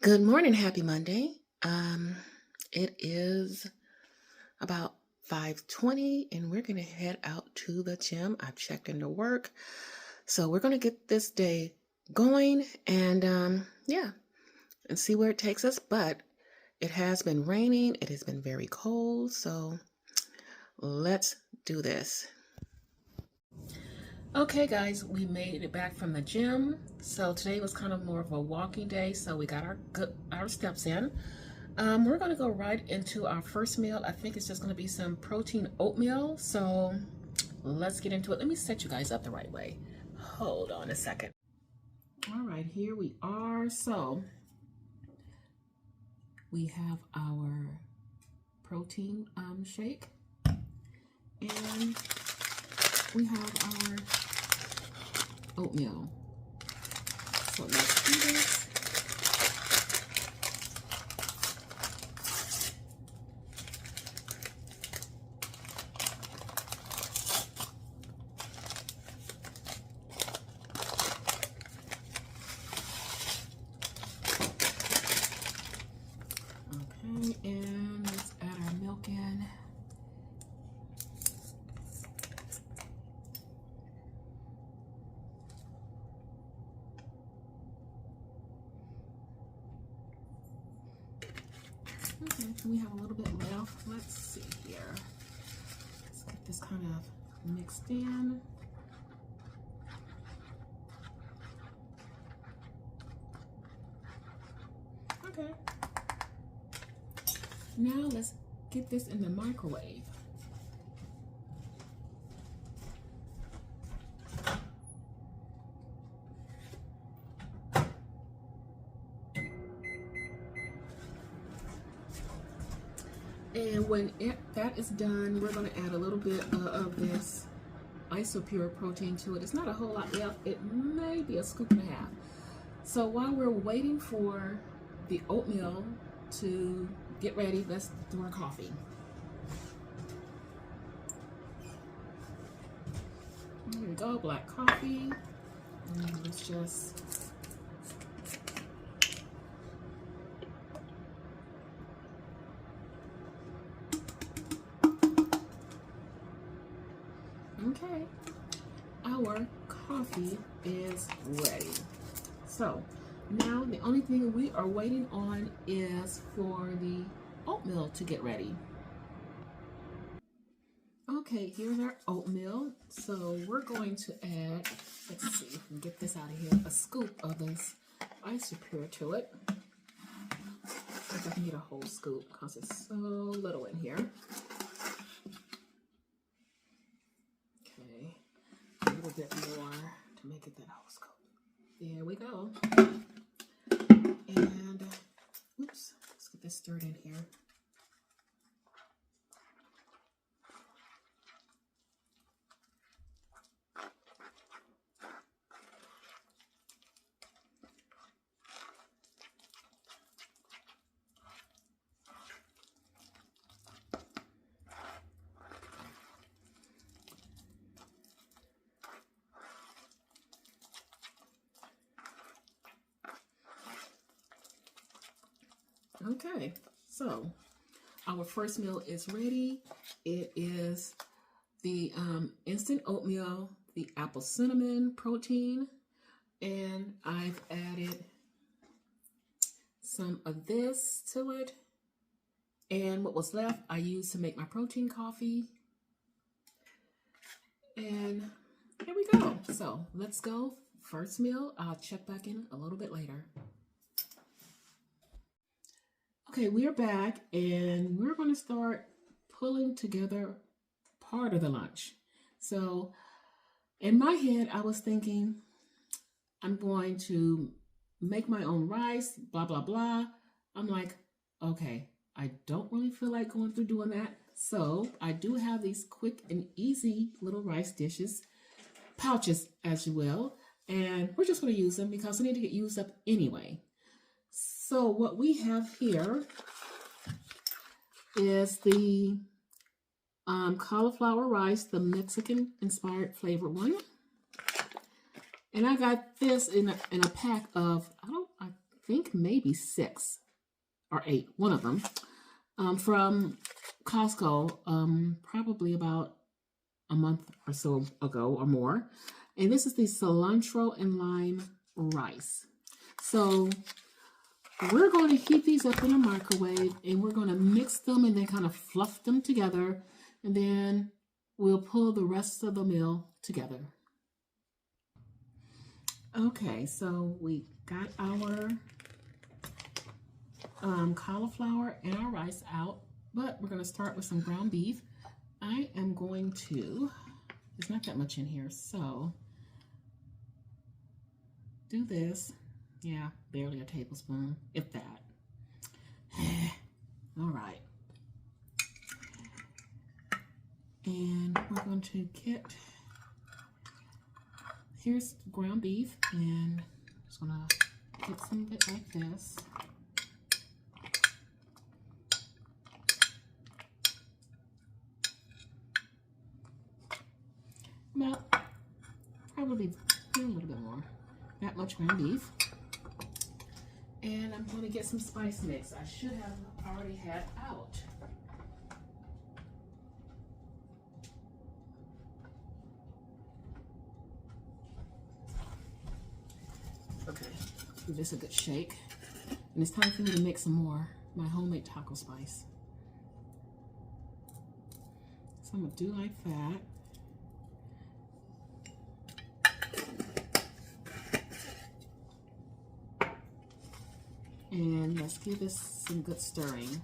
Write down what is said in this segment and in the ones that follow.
Good morning, happy Monday. It is about 5:20 and we're gonna head out to the gym. I've checked into work. So we're gonna get this day going and yeah, and see where it takes us. But it has been raining, it has been very cold, so let's do this. Okay guys, we made it back from the gym. So today was kind of more of a walking day, so we got our steps in. We're going to go right into our first meal. I think it's just going to be some protein oatmeal. So let's get into it. Let me set you guys up the right way. Hold on a second. All right, here we are. So we have our protein shake, and we have our oatmeal. So let's do this. Okay, and let's add our milk in. Okay, we have a little bit left. Let's see here. Let's get this kind of mixed in. Okay. Now let's get this in the microwave. And when that is done, we're going to add a little bit of this isopure protein to it. It's not a whole lot left. It may be a scoop and a half. So while we're waiting for the oatmeal to get ready, let's do our coffee. Here we go, black coffee. And let's just okay, our coffee is ready. So now the only thing we are waiting on is for the oatmeal to get ready. Okay, here's our oatmeal. So we're going to add, let's see if we can get this out of here, a scoop of this isopure to it. If I can get a whole scoop because it's so little in here. Okay, a little bit more to make it that whole scoop. There we go. And oops, let's get this stirred in here. Okay, so our first meal is ready. It is the instant oatmeal, the apple cinnamon protein, and I've added some of this to it. And what was left, I used to make my protein coffee. And here we go. So let's go. First meal, I'll check back in a little bit later. Okay, we're back and we're going to start pulling together part of the lunch. So in my head, I was thinking I'm going to make my own rice, blah, blah, blah. I'm like, okay, I don't really feel like going through doing that. So I do have these quick and easy little rice dishes, pouches as you will, and we're just going to use them because they need to get used up anyway. So what we have here is the cauliflower rice, the Mexican inspired flavored one. And I got this in a pack of, I think maybe 6 or 8, one of them, from Costco, probably about a month or so ago or more. And this is the cilantro and lime rice. So we're going to heat these up in a microwave, and we're going to mix them and then kind of fluff them together. And then we'll pull the rest of the meal together. Okay, so we got our cauliflower and our rice out, but we're going to start with some ground beef. I am going to, there's not that much in here, so do this. Yeah, barely a tablespoon, if that. All right. And we're going to get, here's ground beef, and I'm just going to get some of it like this. About, probably a little bit more, that much ground beef. And I'm going to get some spice mix. I should have already had out. Okay, give this a good shake. And it's time for me to make some more, my homemade taco spice. So I'm going to do like that. And let's give this some good stirring.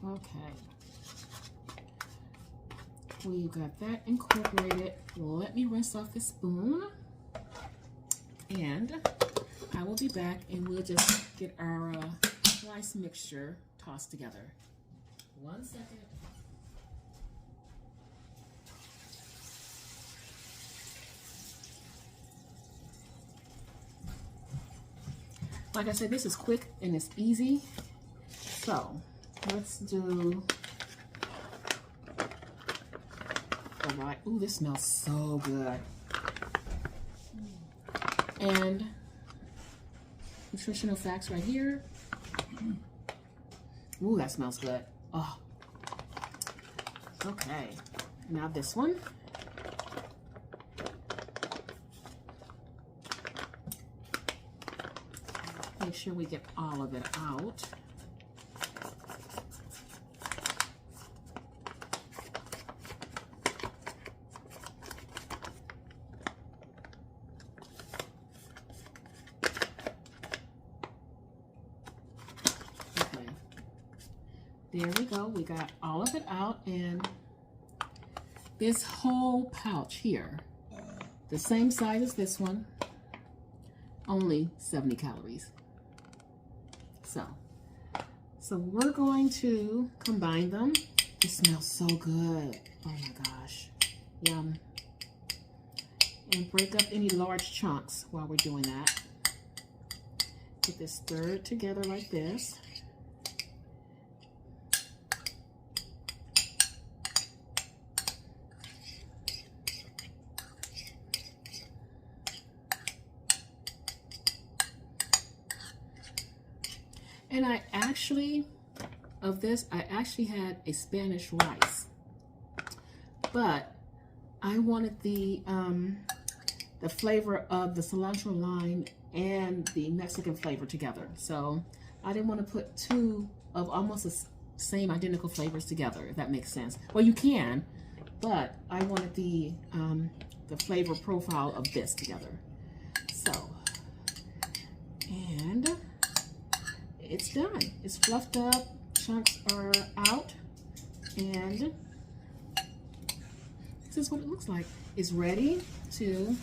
Okay. We've got that incorporated. Let me rinse off this spoon. And I will be back and we'll just get our rice mixture tossed together. 1 second. Like I said, this is quick and it's easy. So let's do, all right. Ooh, this smells so good. And nutritional facts right here. Ooh, that smells good. Oh. Okay. Now this one. Make sure we get all of it out. There we go. We got all of it out, and this whole pouch here, the same size as this one, only 70 calories. So we're going to combine them. It smells so good. Oh my gosh. Yum. And break up any large chunks while we're doing that. Get this stirred together like this. And I actually had a Spanish rice, but I wanted the flavor of the cilantro lime and the Mexican flavor together. So I didn't want to put two of almost the same identical flavors together, if that makes sense. Well, you can, but I wanted the flavor profile of this together. So, and it's done. It's fluffed up, chunks are out, and this is what it looks like. It's ready to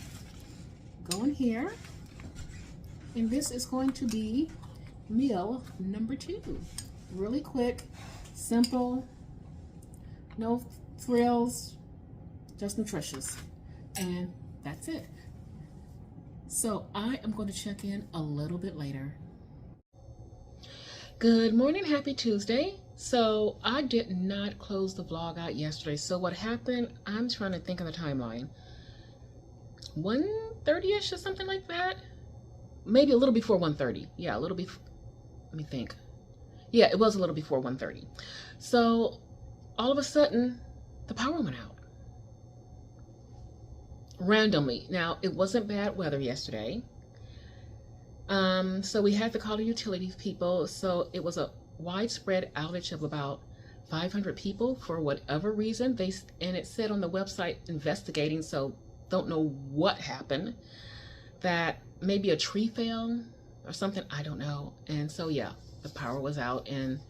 go in here, and this is going to be meal number 2. Really quick, simple, no frills, just nutritious, and that's it. So I am going to check in a little bit later. Good morning, happy Tuesday. So I did not close the vlog out yesterday. So what happened, I'm trying to think of the timeline. 1:30ish or something like that? Maybe a little before 1:30. Yeah, a little before, let me think. Yeah, it was a little before 1:30. So all of a sudden, the power went out. Randomly. Now, it wasn't bad weather yesterday. So we had to call the utility people. So it was a widespread outage of about 500 people for whatever reason. And it said on the website investigating, so don't know what happened. That maybe a tree fell or something, I don't know. And so yeah, the power was out, and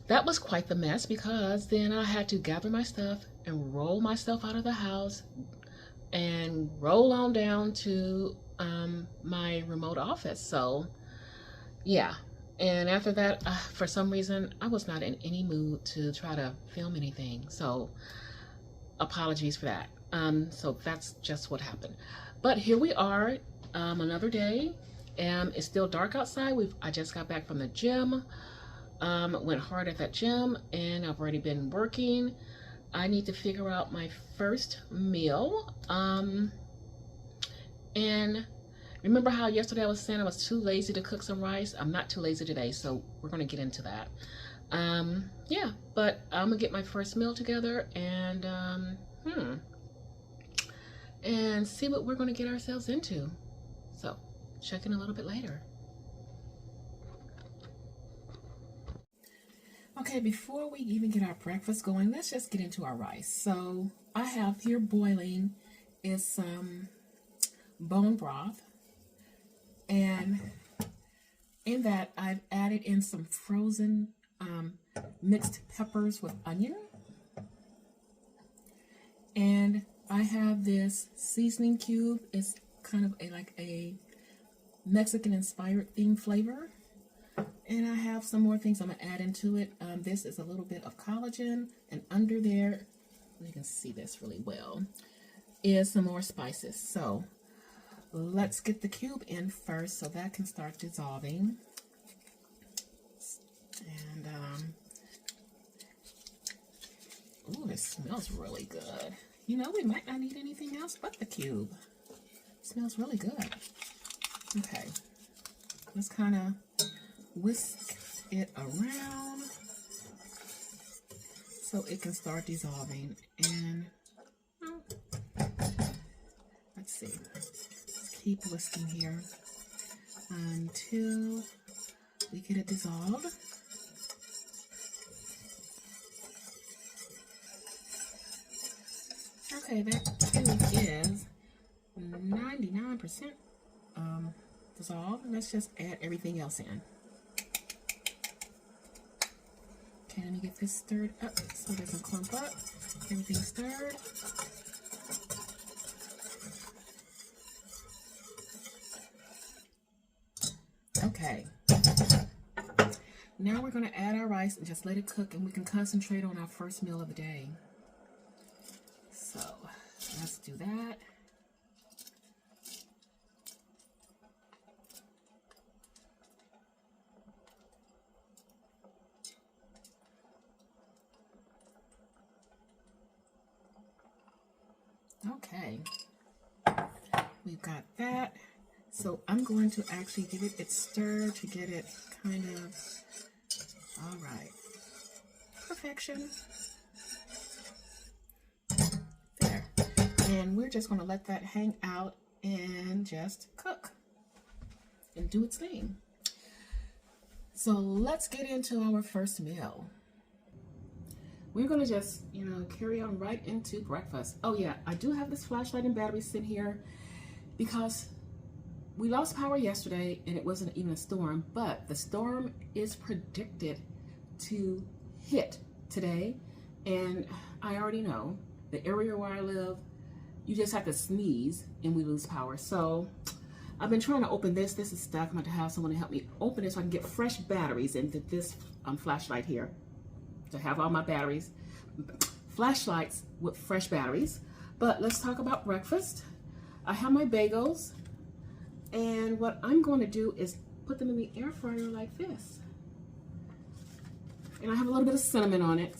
that was quite the mess because then I had to gather my stuff and roll myself out of the house and roll on down to my remote office. So yeah, and after that, for some reason, I was not in any mood to try to film anything. So apologies for that. So that's just what happened. But here we are, another day. It's still dark outside. I just got back from the gym. Went hard at that gym, and I've already been working. I need to figure out my first meal. And remember how yesterday I was saying I was too lazy to cook some rice? I'm not too lazy today, so we're going to get into that. Yeah, but I'm going to get my first meal together and see what we're going to get ourselves into. So, check in a little bit later. Okay, before we even get our breakfast going, let's just get into our rice. So, I have here boiling is some bone broth, and in that I've added in some frozen mixed peppers with onion, and I have this seasoning cube. It's kind of like a Mexican inspired themed flavor, and I have some more things I'm gonna add into it. This is a little bit of collagen, and under there, you can see this really well, is some more spices. So let's get the cube in first so that can start dissolving. And ooh, this smells really good. You know, we might not need anything else but the cube. It smells really good. Okay, let's kind of whisk it around so it can start dissolving. And let's see, let's keep whisking here until we get it dissolved. Okay, that cube is 99% dissolved. Let's just add everything else in. Okay, let me get this stirred up so it doesn't clump up. Everything stirred. Okay. Now we're going to add our rice and just let it cook, and we can concentrate on our first meal of the day. So let's do that. Okay, we've got that. So I'm going to actually give it its stir to get it kind of, all right, perfection. There. And we're just going to let that hang out and just cook and do its thing. So let's get into our first meal. We're going to just, carry on right into breakfast. Oh yeah, I do have this flashlight and battery sitting here because we lost power yesterday and it wasn't even a storm, but the storm is predicted to hit today. And I already know the area where I live, you just have to sneeze and we lose power. So I've been trying to open this. This is stuck. I'm going to have someone to help me open it so I can get fresh batteries into this flashlight here. To have all my flashlights with fresh batteries. But let's talk about breakfast. I have my bagels, and what I'm going to do is put them in the air fryer like this. And I have a little bit of cinnamon on it.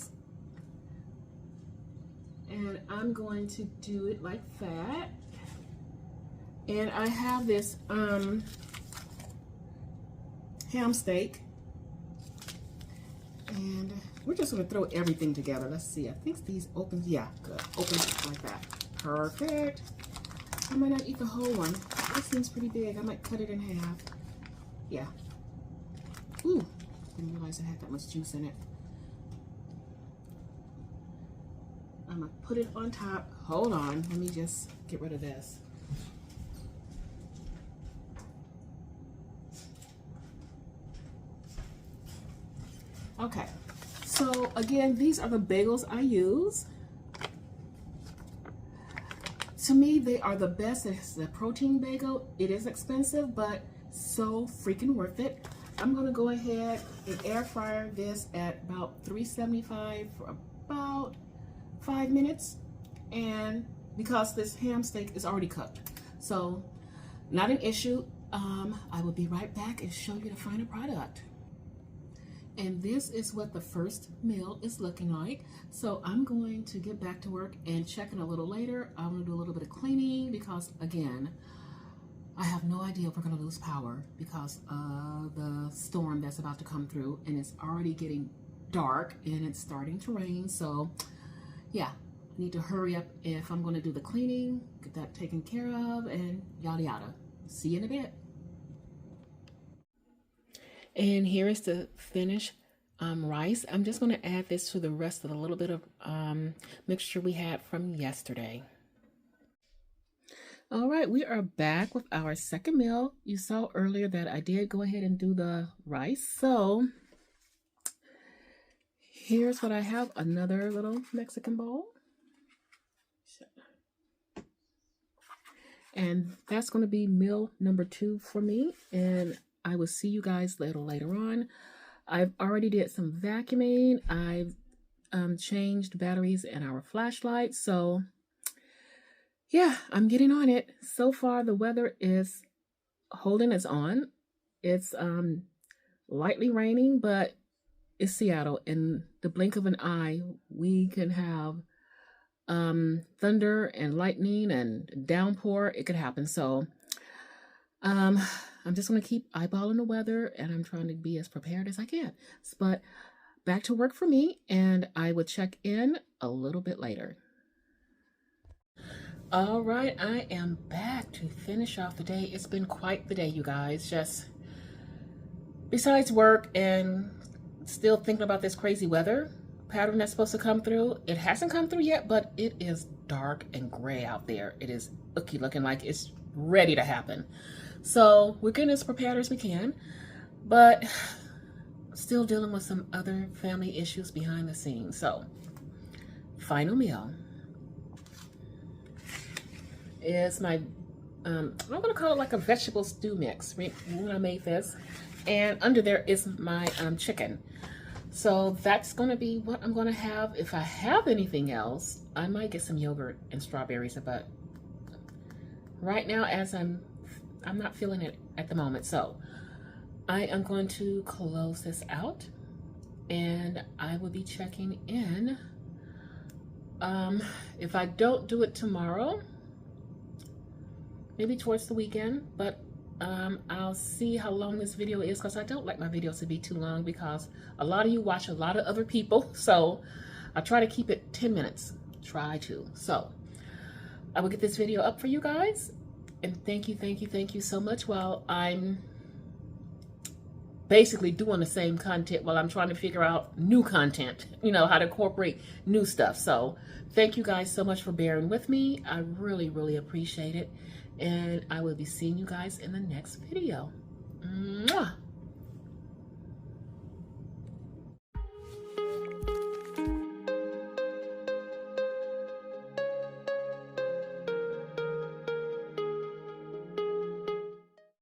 And I'm going to do it like that. And I have this ham steak. And we're just going to throw everything together. Let's see. I think these open. Yeah, good. Open like that. Perfect. I might not eat the whole one. This seems pretty big. I might cut it in half. Yeah. Ooh. Didn't realize it had that much juice in it. I'm going to put it on top. Hold on. Let me just get rid of this. Okay. So again, these are the bagels I use. To me, they are the best. It's the protein bagel. It is expensive, but so freaking worth it. I'm going to go ahead and air fryer this at about 375 for about 5 minutes. And because this ham steak is already cooked, so not an issue. I will be right back and show you the final product. And this is what the first meal is looking like. So I'm going to get back to work and check in a little later. I'm going to do a little bit of cleaning because, again, I have no idea if we're going to lose power because of the storm that's about to come through. And it's already getting dark and it's starting to rain. So, yeah, I need to hurry up if I'm going to do the cleaning, get that taken care of, and yada yada. See you in a bit. And here is the finished rice. I'm just going to add this to the rest of the little bit of mixture we had from yesterday. All right, we are back with our second meal. You saw earlier that I did go ahead and do the rice. So here's what I have, another little Mexican bowl. And that's going to be meal number 2 for me. And I will see you guys later on. I've already did some vacuuming. I've changed batteries in our flashlight. So yeah, I'm getting on it. So far, the weather is holding its on. It's lightly raining, but it's Seattle. In the blink of an eye, we can have thunder and lightning and downpour. It could happen. So I'm just going to keep eyeballing the weather, and I'm trying to be as prepared as I can. But back to work for me, and I will check in a little bit later. All right, I am back to finish off the day. It's been quite the day, you guys. Just besides work and still thinking about this crazy weather pattern that's supposed to come through. It hasn't come through yet, but it is dark and gray out there. It is icky, looking like it's ready to happen. So we're getting as prepared as we can, but still dealing with some other family issues behind the scenes. So final meal is my, I'm going to call it like a vegetable stew mix when I made this. And under there is my chicken. So that's going to be what I'm going to have. If I have anything else, I might get some yogurt and strawberries, but right now, as I'm not feeling it at the moment. So I am going to close this out, and I will be checking in. If I don't do it tomorrow, maybe towards the weekend, but I'll see how long this video is, because I don't like my videos to be too long, because a lot of you watch a lot of other people. So I try to keep it 10 minutes. Try to. So I will get this video up for you guys. And thank you so much. While I'm basically doing the same content while I'm trying to figure out new content, you know, how to incorporate new stuff. So thank you guys so much for bearing with me. I really appreciate it. And I will be seeing you guys in the next video. Mwah!